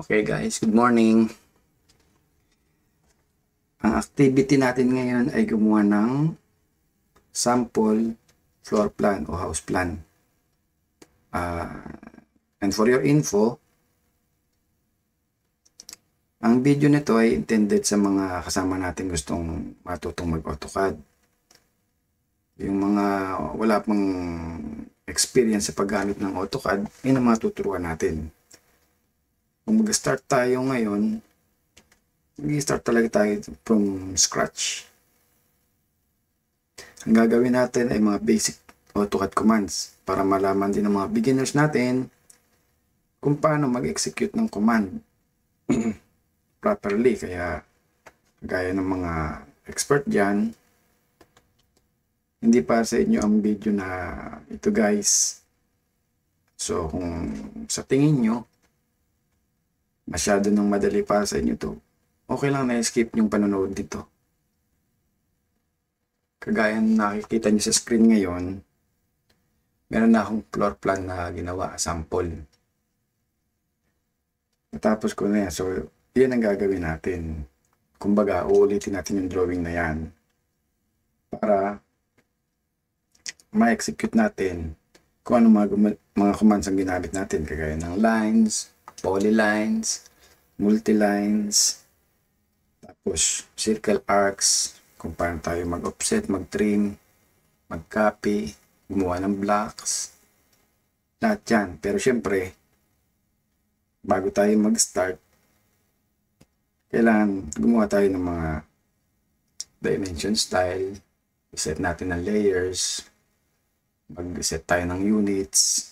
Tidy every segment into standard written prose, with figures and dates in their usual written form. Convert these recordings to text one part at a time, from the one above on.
Okay guys, good morning. Ang activity natin ngayon ay gumawa ng sample floor plan o house plan. And for your info, ang video nito ay intended sa mga kasama natin gustong matutong mag-AutoCAD. Yung mga wala pang experience sa paggamit ng AutoCAD, yun ang matuturuan natin. Kung mag-start tayo ngayon, mag-start talaga tayo from scratch. Ang gagawin natin ay mga basic AutoCAD commands para malaman din ng mga beginners natin kung paano mag-execute ng command properly. Kaya gaya ng mga expert dyan, hindi para sa inyo ang video na ito guys. So kung sa tingin nyo masyado nang madali para sa inyo to, okay lang na skip yung panonood dito. Kagaya ng nakikita nyo sa screen ngayon, meron na akong floor plan na ginawa, sample. Natapos ko na yan. So, yan ang gagawin natin. Kumbaga, uulitin natin yung drawing na yan para ma-execute natin kung ano mga commands ang ginamit natin. Kagaya ng lines, polylines, multilines, tapos circle arcs, kung paano tayo mag-offset, mag-trim, mag-copy, gumawa ng blocks, lahat yan. Pero syempre, bago tayo mag-start, kailangan gumawa tayo ng mga dimension style, iset natin ng layers, mag-set tayo ng units,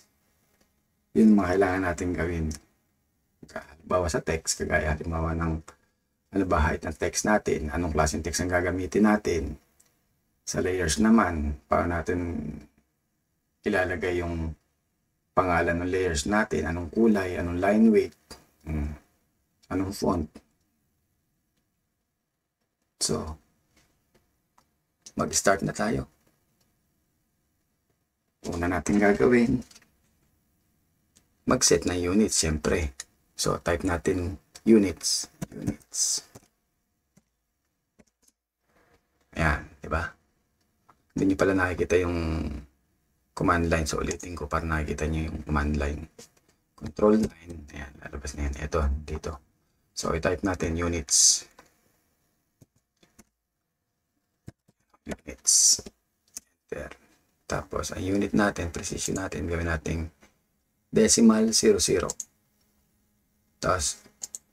yun mga kailangan natin gawin. Halimbawa sa text, kagaya halimbawa ng ano ba height ng text natin, anong klaseng text ang gagamitin natin. Sa layers naman, paano natin ilalagay yung pangalan ng layers natin, anong kulay, anong line weight, anong font. So, mag-start na tayo. Una natin gagawin, mag-set ng units, syempre. So, type natin units. Ayan, diba? Hindi nyo pala nakikita yung command line. So, ulitin ko para nakikita nyo yung command line. Control line. Ayan, lalabas na yan. Ito, dito. So, i-type natin units. Enter. Tapos, ang unit natin, precision natin, gawin natin decimal 00. Tapos,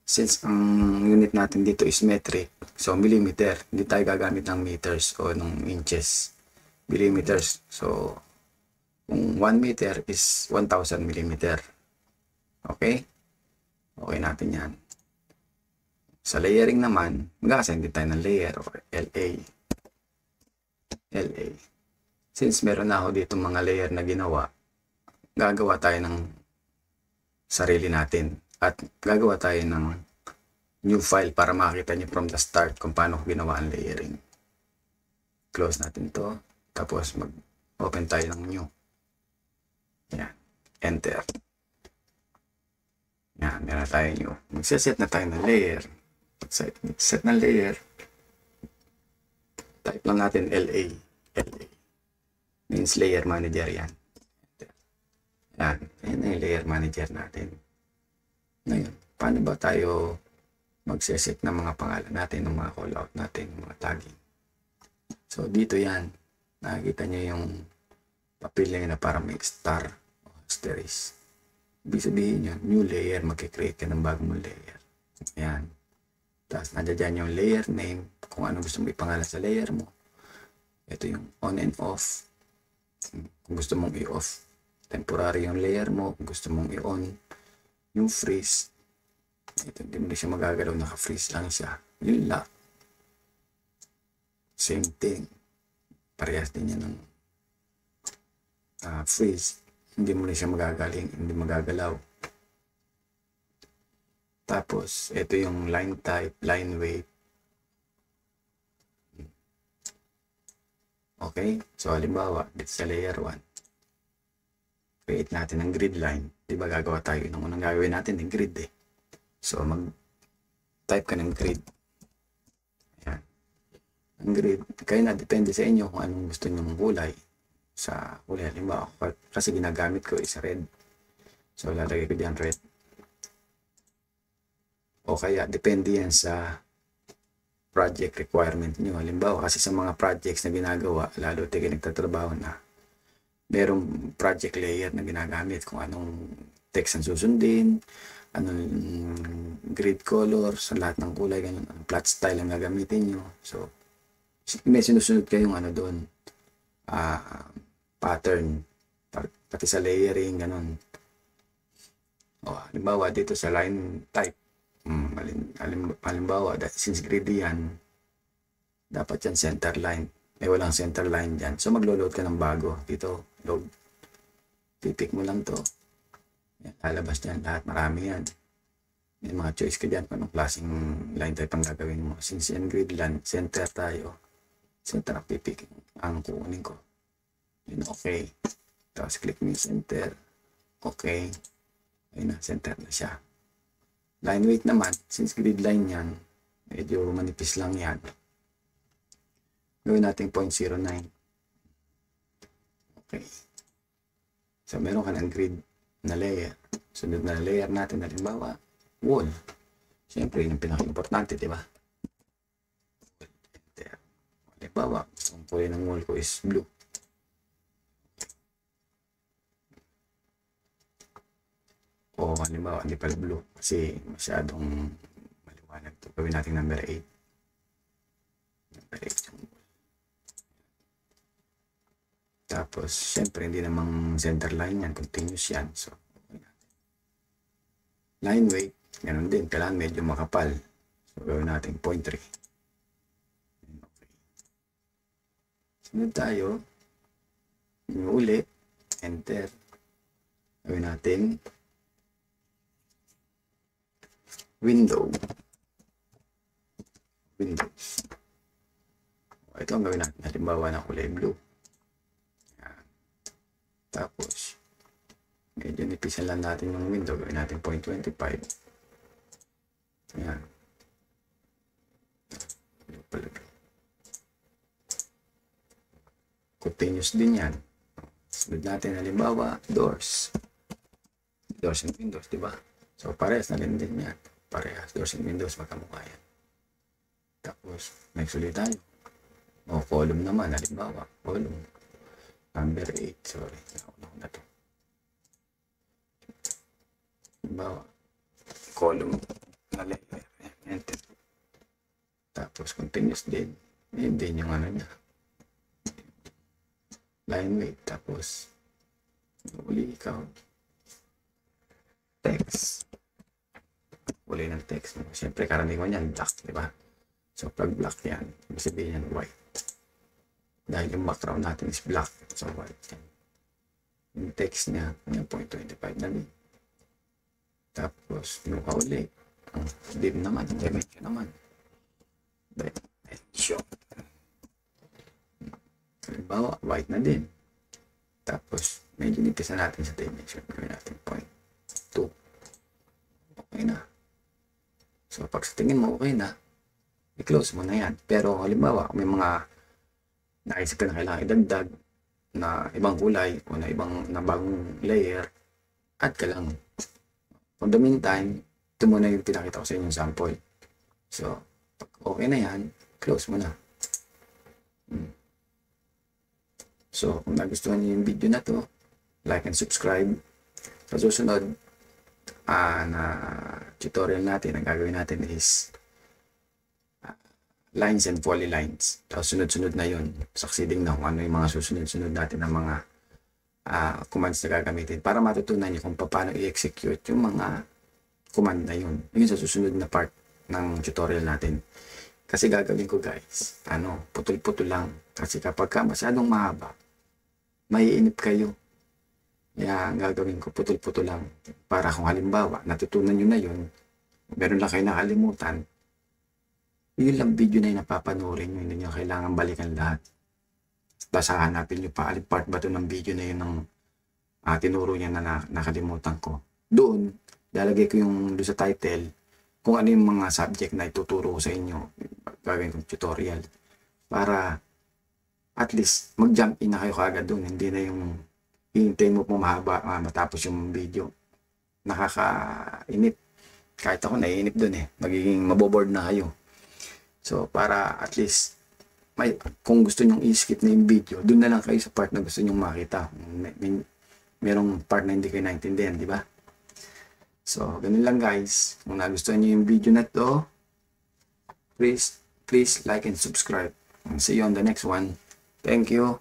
since ang unit natin dito is metric, so millimeter, hindi tayo gagamit ng meters o ng inches, millimeters. So, kung 1 meter is 1,000 millimeter. Okay? Okay natin yan. Sa layering naman, mag-assign din tayo ng layer o LA. Since meron na ako dito mga layer na ginawa, gagawa tayo ng sarili natin. At gagawa tayo ng new file para makita nyo from the start kung paano ginawa ang layering. Close natin to. Tapos mag-open tayo ng new. Yan. Enter. Yan. Meron tayo new. Magsaset na tayo ng layer. Set ng layer. Type lang natin LA. Means layer manager yan. Enter. Yan. Yan na yung layer manager natin. Ngayon, paano ba tayo magseset ng mga pangalan natin, ng mga callout natin, mga tagging? So, dito yan. Nakikita nyo yung papel na para may star o asterisk. Ibig sabihin yun, new layer, mag-create ka ng bagong layer. Ayan. Tapos, nandiyan yung layer name, kung ano gusto mo ipangalan sa layer mo. Ito yung on and off. Kung gusto mong i-off, temporary yung layer mo. Kung gusto mong i-on, yung freeze, ito hindi mo na siya magagalaw, naka-freeze lang siya. Yun lang. Same thing. Parehas din yan ng freeze. Hindi mo na siya hindi magagalaw. Tapos, ito yung line type, line weight. Okay? So, halimbawa, dito sa layer 1. Create natin ang grid line. Diba gagawa tayo ng unang gagawin natin ng grid eh. So, mag-type ka ng grid. Ayan. Ang grid, kayo na, depende sa inyo kung anong gusto nyong kulay. Sa kulay, halimbawa, kasi ginagamit ko is red. So, lalagay ko diyan red. O kaya, depende yan sa project requirement nyo. Halimbawa, kasi sa mga projects na ginagawa, lalo tayo nagtatrabaho na, merong project layer na ginagamit kung anong text ang susundin, anong grid color, sa lahat ng kulay, ganun, ang plot style ang gagamitin nyo. So, may sinusunod kayong ano doon, pattern, pati sa layering, ganun. O, halimbawa, dito sa line type, halimbawa, since grid yan, dapat yan center line. May walang center line dyan. So, maglo-load ka ng bago. Dito, load. Pipick mo lang to. Yan, lalabas dyan. Lahat, marami yan. May mga choice ka dyan kung anong klaseng line type ang gagawin mo. Since yan grid line, center tayo. Center ang pipick ang kukunin ko. Yun, okay. Tapos, click mo yung center. Okay. Ayun na, center na siya. Line weight naman, since grid line yan, medyo manipis lang yan. Gawin natin 0.09. Okay. So, meron ka ng grid na layer. Sunod na layer natin, halimbawa, wall. Siyempre, yun yung pinaka-importante, di ba? Halimbawa, ang kulay ng wall ko is blue. O halimbawa, hindi pala blue kasi masyadong maliwanag ito. Gawin natin number 8. Number 8. Tapos, syempre, hindi namang center line yan. Continuous yan. So, line weight, ganun din. Kailangan medyo makapal. So, gawin natin 0.3. Okay. Sunod tayo. Yung ulit. Enter. Gawin natin windows. Ito ang gawin natin. Halimbawa na kulay blue. Yan. Tapos, medyo nipisan lang natin yung window. Gawin natin 0.25. Yan. Continuous din yan. Sunod natin halimbawa, doors. Doors and windows, diba? So, parehas na din yan. Parehas, doors and windows, magkamukha yan. Tapos, next ulit tayo. O, column naman, halimbawa, column. Number 8, sorry. Nauna ko na to. Halimbawa, column na layer. Enter. Tapos, continuous din. Yun din yung ano niya. Line weight. Tapos, uli ikaw. Text. Uli ng text mo. Siyempre, karaniwan yan, black, di ba? So, pag black yan, ibig sabihin yan, white. Dahil yung background natin is black. So, white yan. Yung text niya, yung 0.25 na din. Tapos, yung uli. Dim naman, dimension naman. Dimension. Halimbawa, white na din. Tapos, medyo nipisa natin sa dimension. Gawin natin 0.2. Okay na. So, pag sa tingin mo okay na, i-close mo na yan. Pero, halimbawa, may mga naisip ka na kailangan idagdag na ibang kulay o na ibang na bagong layer, add ka lang. For the meantime, ito muna yung pinakita ko sa inyong sample. So, pag okay na yan, close mo na. So, kung nagustuhan niyo yung video na to, like and subscribe. Sa susunod, na tutorial natin, ang gagawin natin is lines and polylines. Tapos sunod-sunod na yun. Succeeding na kung ano yung mga susunod-sunod natin ng mga commands na gagamitin para matutunan nyo kung paano i-execute yung mga command na yun. Yun sa susunod na part ng tutorial natin. Kasi gagawin ko guys, putol-putol lang. Kasi kapag masyadong mahaba, maiinip kayo. Kaya ang gagawin ko, putol-putol lang. Para kung halimbawa, natutunan nyo na yun, meron lang kayo nakalimutan, yun lang video na yung napapanoorin nyo, hindi nyo kailangan balikan lahat. Tapos hahanapin nyo pa, alin part ba ito ng video na yun ng tinuro niya na nakalimutan ko. Doon, lalagay ko yung doon sa title, kung ano yung mga subject na ituturo ko sa inyo, gagawin kong tutorial para at least mag-jump in na kayo kaagad doon. Hindi na yung hihintayin mo po mahaba matapos yung video. Nakakainip. Kahit ako naiinip doon eh. Magiging maboboard na kayo. So para at least kung gusto nyong i-skip na yung video, doon na lang kayo sa part na gusto nyong makita. Merong part na hindi kayo naintindihan, di ba? So, ganun lang guys. Kung nagustuhan nyo yung video na to, please like and subscribe. And see you on the next one. Thank you.